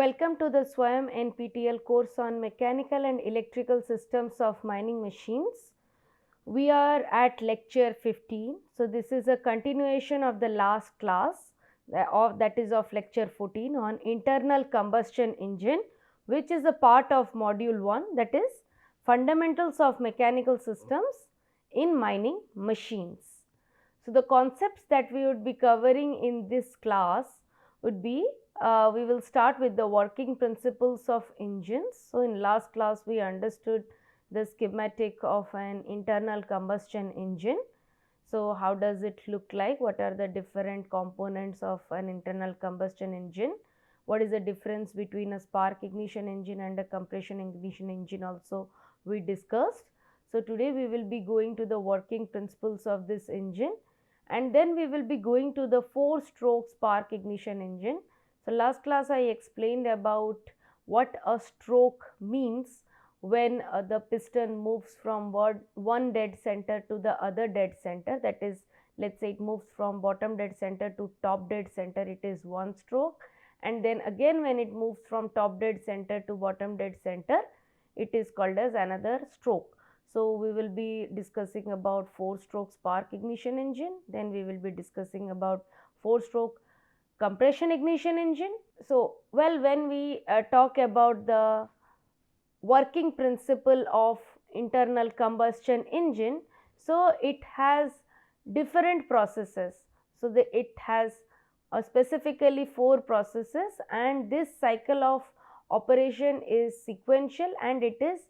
welcome to the SWAYAM NPTEL course on Mechanical and Electrical Systems of Mining Machines. We are at lecture 15. So, this is a continuation of the last class that is of lecture 14 on internal combustion engine, which is a part of module 1, that is fundamentals of mechanical systems in mining machines. So, the concepts that we would be covering in this class would be we will start with the working principles of engines. So, in last class we understood the schematic of an internal combustion engine. So, how does it look like? What are the different components of an internal combustion engine? What is the difference between a spark ignition engine and a compression ignition engine also we discussed. So, today we will be going to the working principles of this engine, and then we will be going to the 4-stroke spark ignition engine. So, last class I explained about what a stroke means when the piston moves from one dead center to the other dead center, that is, let us say it moves from bottom dead center to top dead center, it is 1 stroke, and then again when it moves from top dead center to bottom dead center, it is called as another stroke. So, we will be discussing about 4-stroke spark ignition engine, then we will be discussing about 4-stroke compression ignition engine. So, well, when we talk about the working principle of internal combustion engine, so it has different processes. So, it has specifically 4 processes, and this cycle of operation is sequential and it is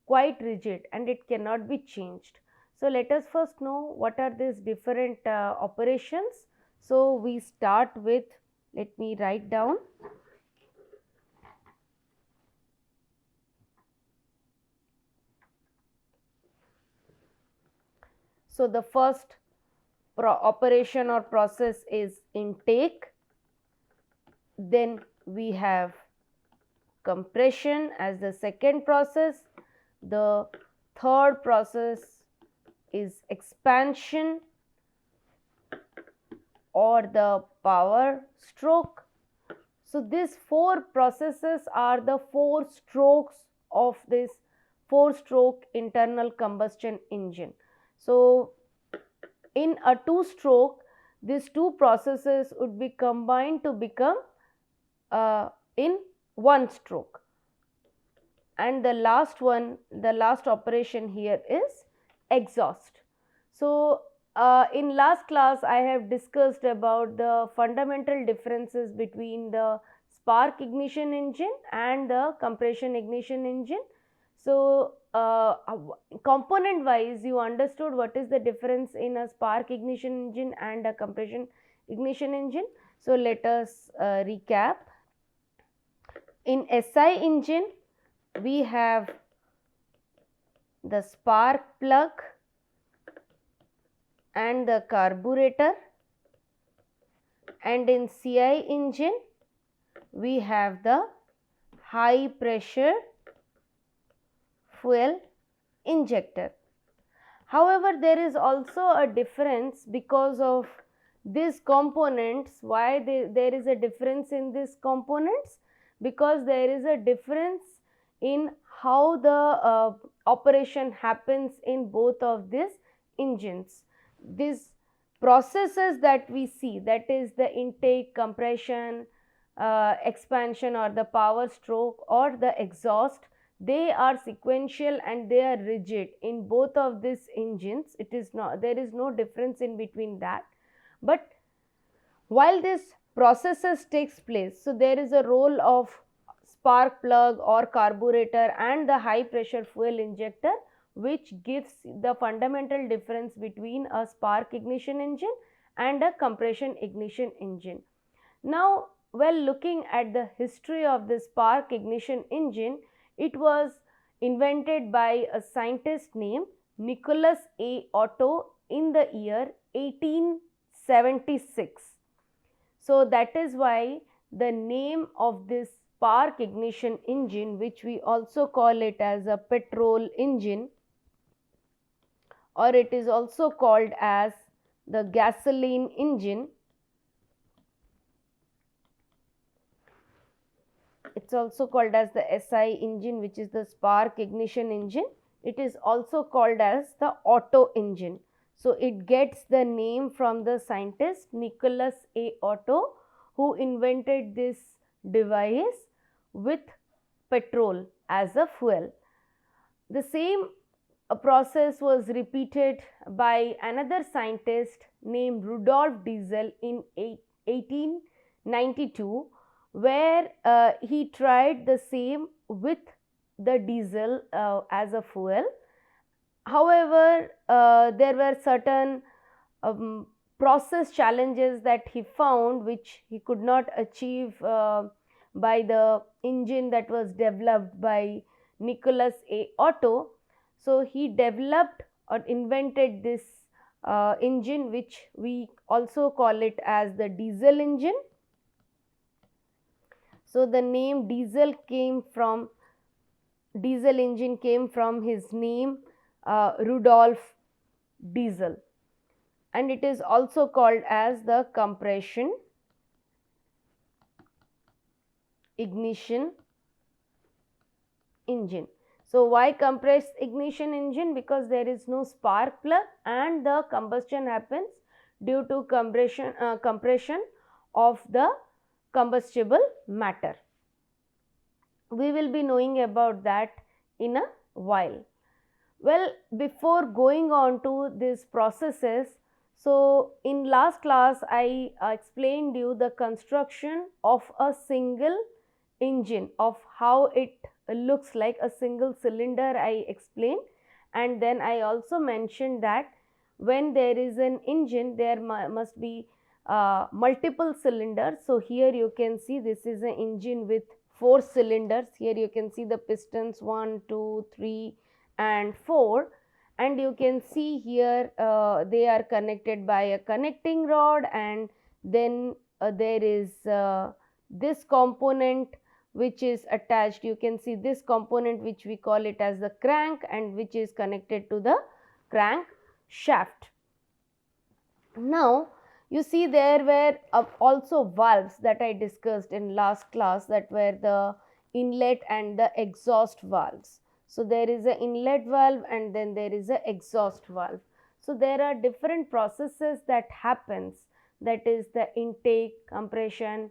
quite rigid and it cannot be changed. So, let us first know what are these different operations. So, we start with, let me write down. So, the first operation or process is intake, then we have compression as the second process, the third process is expansion or the power stroke. So, these 4 processes are the 4 strokes of this 4-stroke internal combustion engine. So, in a 2-stroke, these 2 processes would be combined to become in 1 stroke, and the last one, the last operation here is exhaust. So, in last class I have discussed about the fundamental differences between the spark ignition engine and the compression ignition engine. So, component wise you understood what is the difference in a spark ignition engine and a compression ignition engine. So, let us recap. In SI engine we have the spark plug and the carburetor, and in CI engine we have the high pressure fuel injector. However, there is also a difference because of these components. Why there is a difference in these components? Because there is a difference in how the operation happens in both of these engines. These processes that we see, that is the intake, compression, expansion or the power stroke or the exhaust, they are sequential and they are rigid in both of these engines. It is not, there is no difference in between that. But while this processes takes place, so there is a role of spark plug or carburetor and the high pressure fuel injector, which gives the fundamental difference between a spark ignition engine and a compression ignition engine. Now, while looking at the history of the spark ignition engine, it was invented by a scientist named Nicholas A. Otto in the year 1876. So, that is why the name of this spark ignition engine, which we also call it as a petrol engine, or it is also called as the gasoline engine, It's also called as the SI engine, which is the spark ignition engine. It is also called as the Otto engine. So it gets the name from the scientist Nicholas A. Otto, who invented this device with petrol as a fuel. The same process was repeated by another scientist named Rudolf Diesel in 1892, where he tried the same with the diesel as a fuel. However, there were certain um, process challenges that he found which he could not achieve by the engine that was developed by Nicholas A. Otto. So he developed or invented this engine, which we also call it as the diesel engine. So the name diesel engine came from his name Rudolf Diesel, and it is also called as the compression ignition engine. So why compressed ignition engine? Because there is no spark plug and the combustion happens due to compression of the combustible matter. We will be knowing about that in a while. Well, before going on to these processes, so in last class I explained you the construction of a single engine, of how it looks like a single cylinder I explained, and then I also mentioned that when there is an engine there must be multiple cylinders. So here you can see this is an engine with 4 cylinders. Here you can see the pistons 1, 2, 3 and 4, and you can see here they are connected by a connecting rod, and then there is this component which is attached. You can see this component which we call it as the crank, and which is connected to the crank shaft. Now you see there were also valves that I discussed in last class, that were the inlet and the exhaust valves. So there is an inlet valve and then there is an exhaust valve. So there are different processes that happens, that is the intake, compression,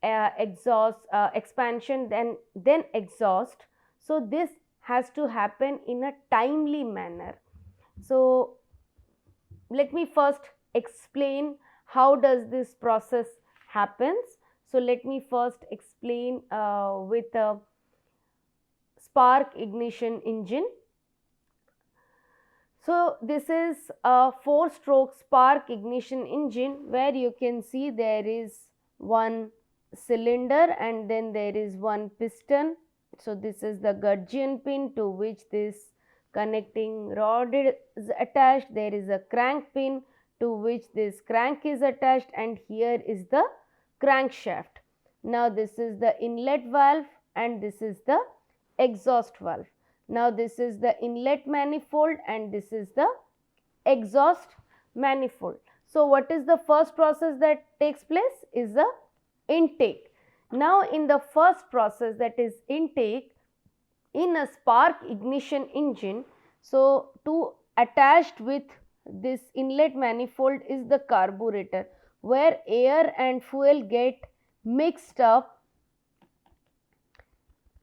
exhaust, expansion, then exhaust. So this has to happen in a timely manner. So let me first explain how does this process happens. So let me first explain with a spark ignition engine. So this is a 4-stroke spark ignition engine, where you can see there is one cylinder and then there is one piston. So this is the gudgeon pin to which this connecting rod is attached. There is a crank pin to which this crank is attached, and here is the crankshaft. Now this is the inlet valve and this is the exhaust valve. Now this is the inlet manifold and this is the exhaust manifold. So what is the first process that takes place? Is the intake. Now in the first process, that is intake, in a spark ignition engine, so to attached with this inlet manifold is the carburetor, where air and fuel get mixed up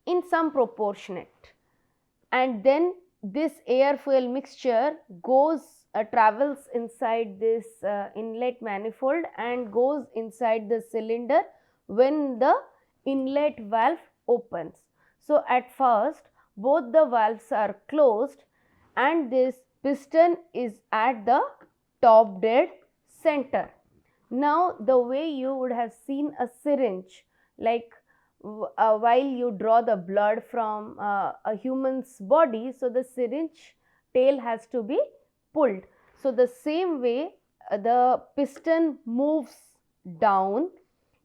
in some proportionate, and then this air fuel mixture travels inside this inlet manifold and goes inside the cylinder when the inlet valve opens. So at first both the valves are closed and this piston is at the top dead center. Now the way you would have seen a syringe, like while you draw the blood from a human's body, so the syringe tail has to be pulled. So the same way the piston moves down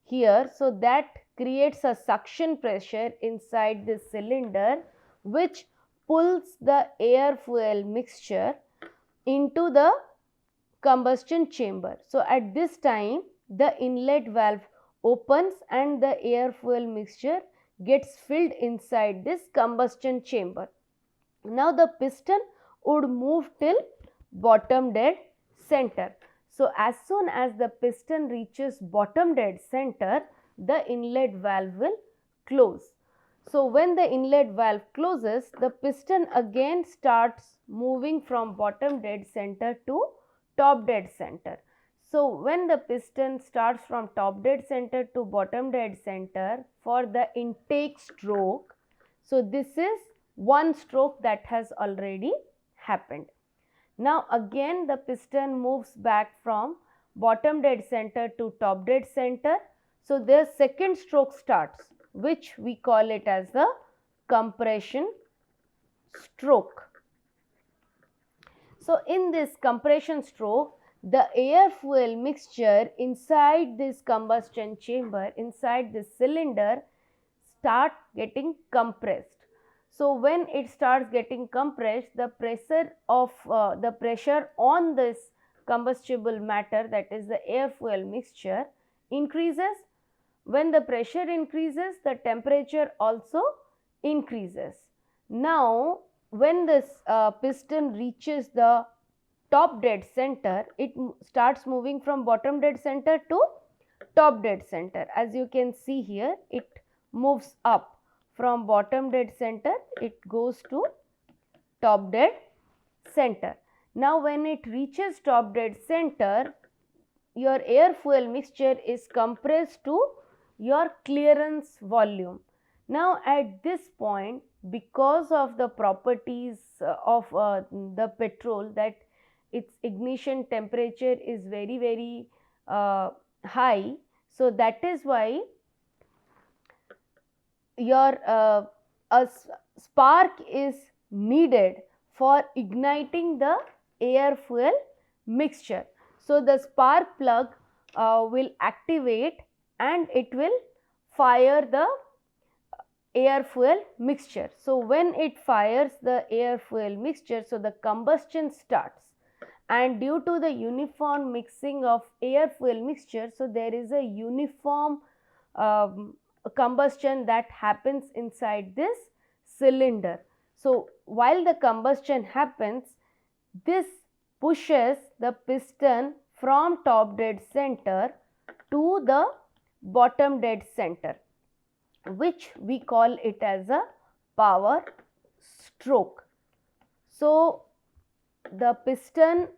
here, so that creates a suction pressure inside this cylinder, which pulls the air fuel mixture into the combustion chamber. So at this time the inlet valve opens and the air fuel mixture gets filled inside this combustion chamber. Now the piston would move till bottom dead center. So as soon as the piston reaches bottom dead center, the inlet valve will close. So when the inlet valve closes, the piston again starts moving from bottom dead center to top dead center. So when the piston starts from top dead center to bottom dead center for the intake stroke, so this is one stroke that has already happened. Now again the piston moves back from bottom dead center to top dead center. So the second stroke starts, which we call it as the compression stroke. So in this compression stroke, the air fuel mixture inside this combustion chamber, inside this cylinder, start getting compressed. So when it starts getting compressed, the pressure on this combustible matter, that is the air fuel mixture, increases. When the pressure increases, the temperature also increases. Now when this piston reaches the top dead center, it starts moving from bottom dead center to top dead center. As you can see here, it moves up from bottom dead center, it goes to top dead center. Now when it reaches top dead center, your air fuel mixture is compressed to your clearance volume. Now at this point, because of the properties of the petrol, that its ignition temperature is very high, so that is why your a spark is needed for igniting the air fuel mixture. So the spark plug will activate and it will fire the air fuel mixture. So when it fires the air fuel mixture, so the combustion starts, and due to the uniform mixing of air fuel mixture, so there is a uniform combustion that happens inside this cylinder. So while the combustion happens, this pushes the piston from top dead center to the bottom dead center, which we call it as a power stroke. So the piston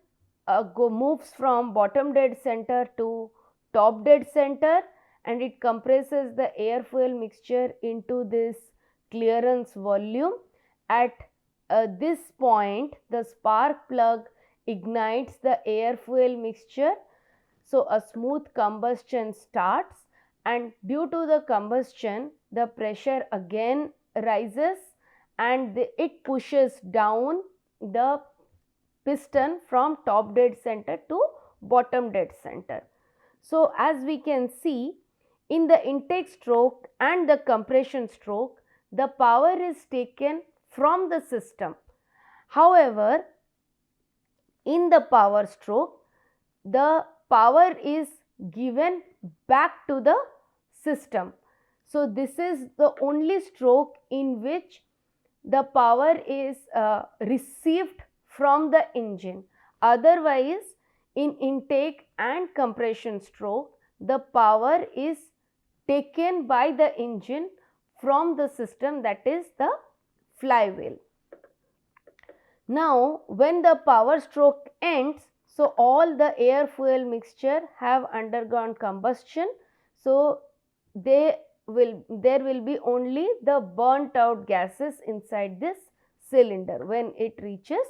moves from bottom dead center to top dead center, and it compresses the air fuel mixture into this clearance volume. At this point, the spark plug ignites the air fuel mixture, so a smooth combustion starts, and due to the combustion, the pressure again rises and it pushes down the piston from top dead center to bottom dead center. So as we can see, in the intake stroke and the compression stroke, the power is taken from the system. However, in the power stroke, the power is given back to the system. So this is the only stroke in which the power is received from the engine. Otherwise, in intake and compression stroke, the power is taken by the engine from the system, that is the flywheel. Now when the power stroke ends, so all the air fuel mixture have undergone combustion, so there will be only the burnt out gases inside this cylinder when it reaches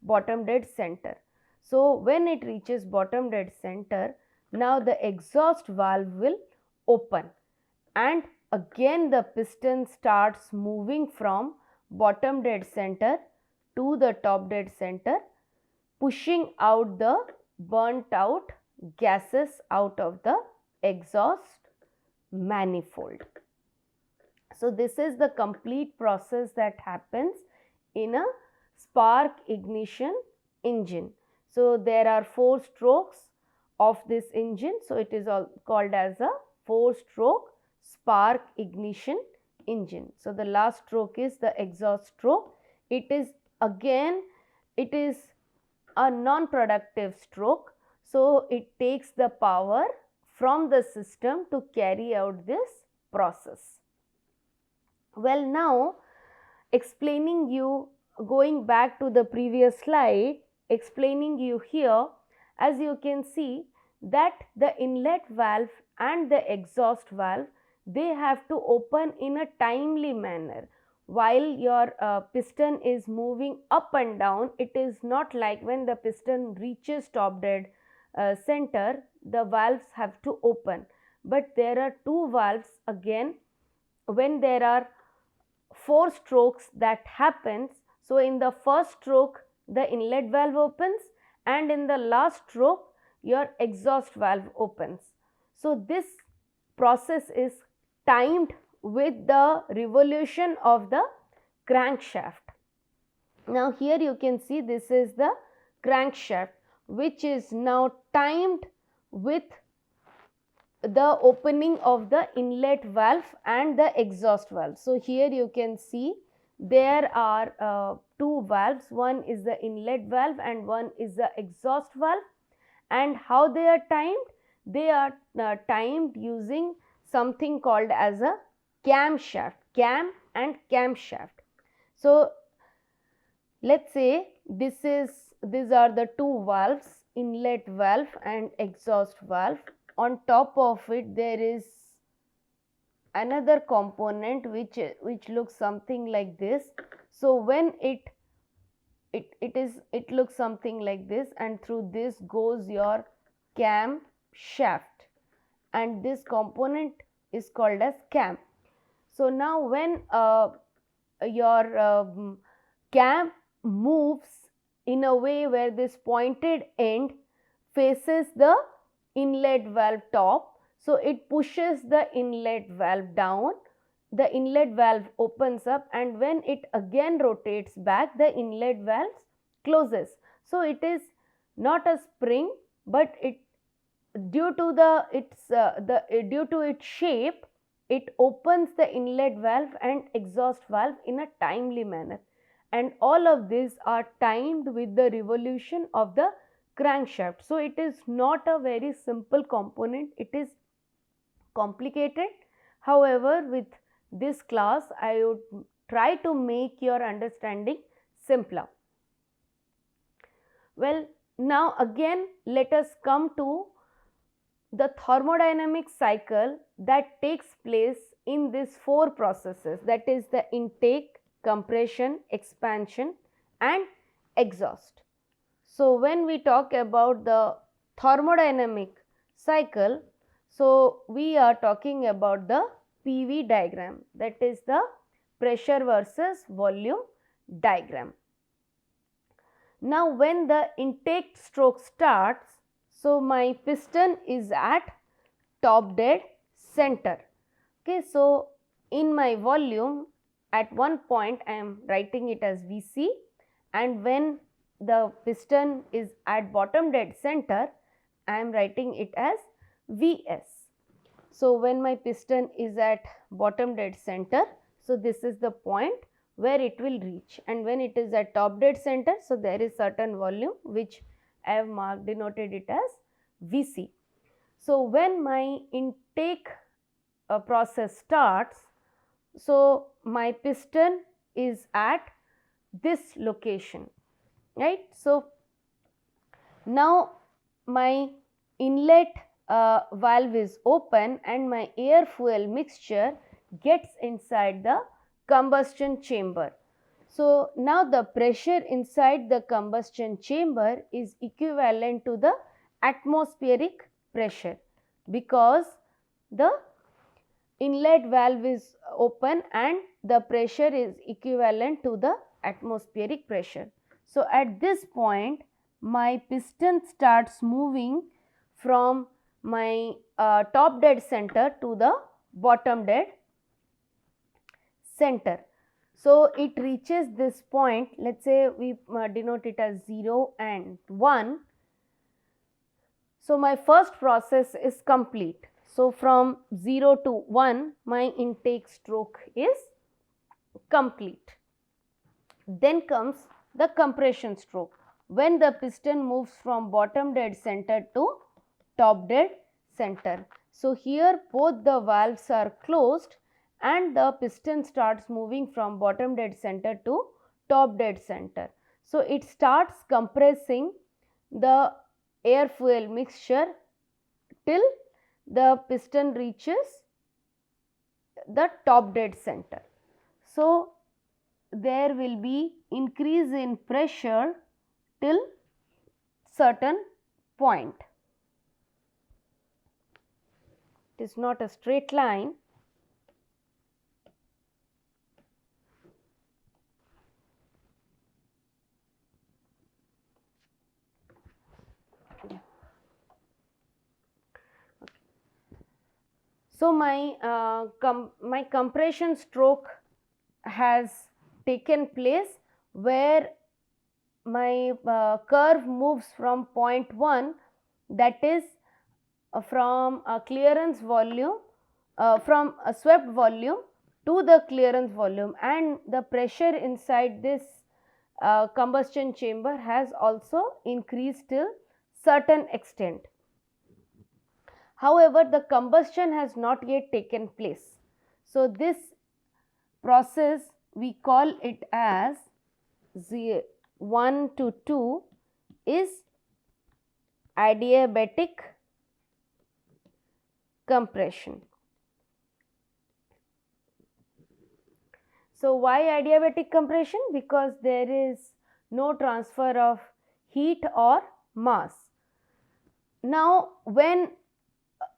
bottom dead center. So when it reaches bottom dead center, now the exhaust valve will open, and again the piston starts moving from bottom dead center to the top dead center, pushing out the burnt out gases out of the exhaust manifold. So this is the complete process that happens in a spark ignition engine. So there are 4 strokes of this engine, so it is all called as a 4-stroke spark ignition engine. So the last stroke is the exhaust stroke. It is a non-productive stroke, so it takes the power from the system to carry out this process. Well, now explaining you, going back to the previous slide, explaining you here, as you can see that the inlet valve and the exhaust valve, they have to open in a timely manner. While your piston is moving up and down, it is not like when the piston reaches top dead center, the valves have to open. But there are two valves again when there are 4 strokes that happens. So in the first stroke the inlet valve opens, and in the last stroke your exhaust valve opens. So this process is timed with the revolution of the crankshaft. Now here you can see this is the crankshaft, which is now timed with the opening of the inlet valve and the exhaust valve. So here you can see there are 2 valves, one is the inlet valve and one is the exhaust valve. And how they are timed? They are timed using something called as a camshaft, cam and camshaft. So let's say these are the 2 valves, inlet valve and exhaust valve. On top of it there is another component which looks something like this. So when it looks something like this, and through this goes your cam shaft, and this component is called as cam. So now when your cam moves in a way where this pointed end faces the inlet valve top, so it pushes the inlet valve down, the inlet valve opens up, and when it again rotates back, the inlet valve closes. So it is not a spring, but it due to its shape, it opens the inlet valve and exhaust valve in a timely manner, and all of these are timed with the revolution of the crankshaft. So it is not a very simple component, it is complicated. However, with this class I would try to make your understanding simpler. Well, now again let us come to the thermodynamic cycle that takes place in these 4 processes, that is the intake, compression, expansion and exhaust. So when we talk about the thermodynamic cycle, so we are talking about the PV diagram, that is the pressure versus volume diagram. Now when the intake stroke starts, so my piston is at top dead center. Okay, so in my volume at one point I am writing it as Vc, and when the piston is at bottom dead center, I am writing it as Vs. So when my piston is at bottom dead center, so this is the point where it will reach, and when it is at top dead center, so there is certain volume which I have denoted it as Vc. So when my intake process starts, so my piston is at this location, right? So now my inlet valve is open and my air fuel mixture gets inside the combustion chamber. So now the pressure inside the combustion chamber is equivalent to the atmospheric pressure, because the inlet valve is open and the pressure is equivalent to the atmospheric pressure. So at this point my piston starts moving from my top dead center to the bottom dead center. So it reaches this point, let us say we denote it as 0 and 1. So my first process is complete. So from 0 to 1 my intake stroke is complete. Then comes the compression stroke, when the piston moves from bottom dead center to top dead center. So here both the valves are closed and the piston starts moving from bottom dead center to top dead center. So it starts compressing the air fuel mixture till the piston reaches the top dead center. So there will be increase in pressure till certain point. It is not a straight line. So my compression stroke has taken place where my curve moves from point 1, that is from a clearance volume, from a swept volume to the clearance volume, and the pressure inside this combustion chamber has also increased till certain extent. However, the combustion has not yet taken place. So this process we call it as 1 to 2 is adiabatic compression. So why adiabatic compression? Because there is no transfer of heat or mass. Now when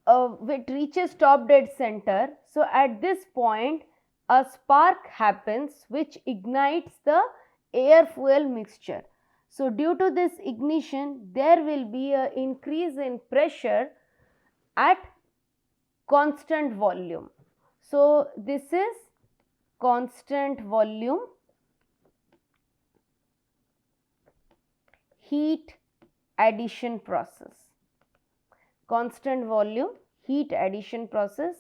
it reaches top dead center, so at this point a spark happens which ignites the air fuel mixture. So due to this ignition there will be an increase in pressure at constant volume. So this is constant volume heat addition process. Constant volume heat addition process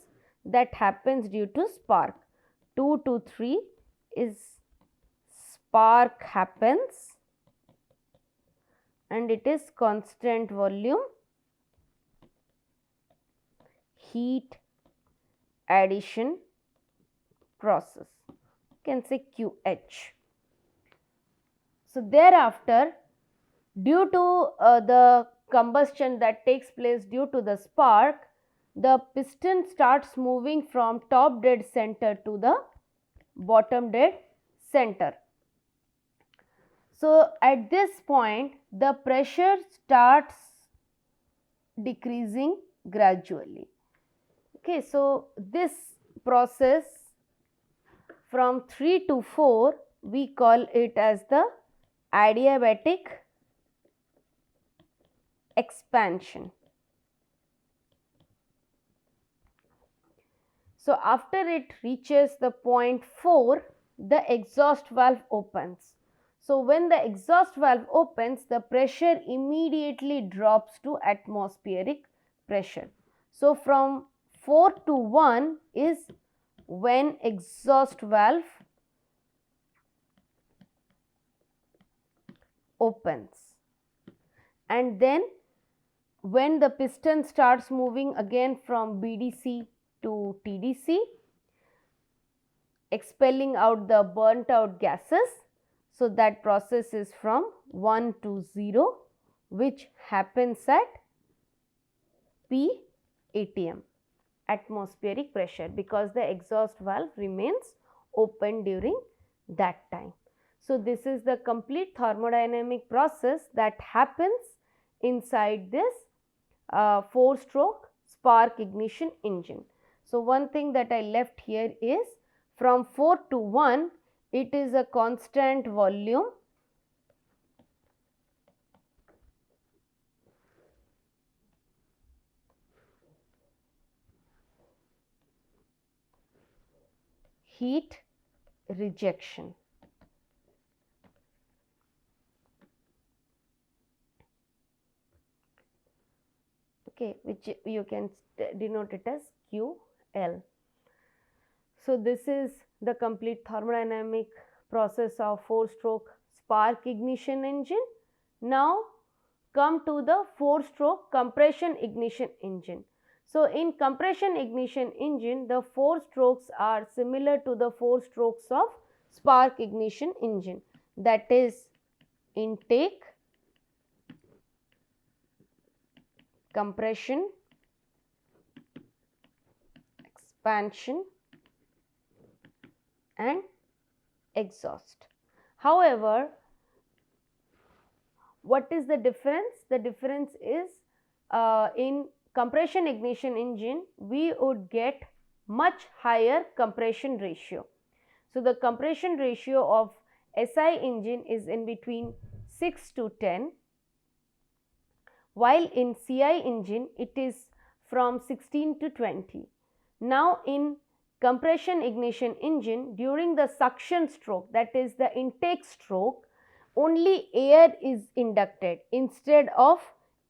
that happens due to spark. 2 to 3 is spark happens and it is constant volume heat addition process, you can say QH. So thereafter, due to the combustion that takes place due to the spark, the piston starts moving from top dead center to the bottom dead center. So at this point the pressure starts decreasing gradually. Okay, so this process from 3 to 4 we call it as the adiabatic expansion. So after it reaches the point 4, the exhaust valve opens. So when the exhaust valve opens, the pressure immediately drops to atmospheric pressure. So from 4 to 1 is when exhaust valve opens, and then when the piston starts moving again from BDC to TDC, expelling out the burnt out gases. So that process is from 1 to 0, which happens at P ATM, atmospheric pressure, because the exhaust valve remains open during that time. So this is the complete thermodynamic process that happens inside this 4-stroke spark ignition engine. So one thing that I left here is from 4 to 1 it is a constant volume heat rejection. okay, which you can denote it as QL. So this is the complete thermodynamic process of 4-stroke spark ignition engine. Now come to the 4-stroke compression ignition engine. So in compression ignition engine, the 4 strokes are similar to the 4 strokes of spark ignition engine, that is intake, compression, expansion and exhaust. However, what is the difference? The difference is in compression ignition engine we would get much higher compression ratio. So the compression ratio of SI engine is in between 6 to 10, while in CI engine it is from 16 to 20. Now in compression ignition engine, during the suction stroke, that is the intake stroke, only air is inducted instead of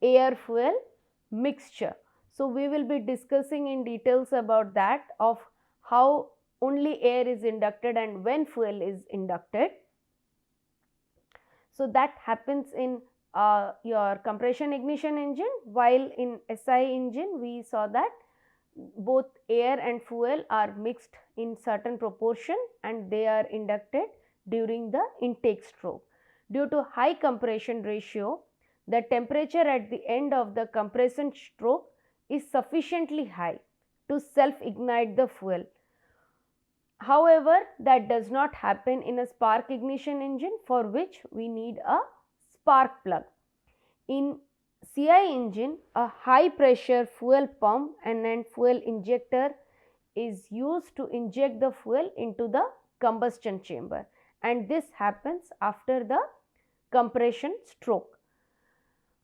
air fuel mixture. So we will be discussing in details about that, of how only air is inducted and when fuel is inducted. So that happens in your compression ignition engine, while in SI engine we saw that both air and fuel are mixed in certain proportion and they are inducted during the intake stroke. Due to high compression ratio, the temperature at the end of the compression stroke is sufficiently high to self-ignite the fuel. However, that does not happen in a spark ignition engine, for which we need a spark plug. In CI engine, a high pressure fuel pump and then fuel injector is used to inject the fuel into the combustion chamber, and this happens after the compression stroke.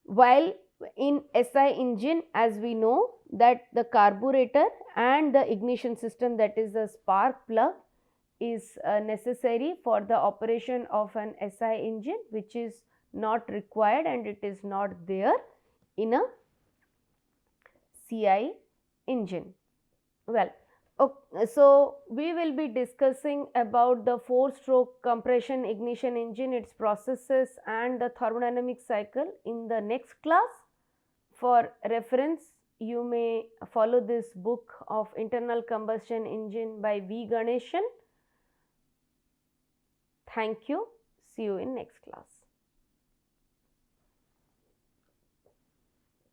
While in SI engine, as we know that the carburetor and the ignition system, that is the spark plug, is necessary for the operation of an SI engine, which is not required and it is not there in a CI engine. Well, okay, so we will be discussing about the 4-stroke compression ignition engine, its processes and the thermodynamic cycle in the next class. For reference, you may follow this book of Internal Combustion Engine by V. Ganeshan. Thank you. See you in next class.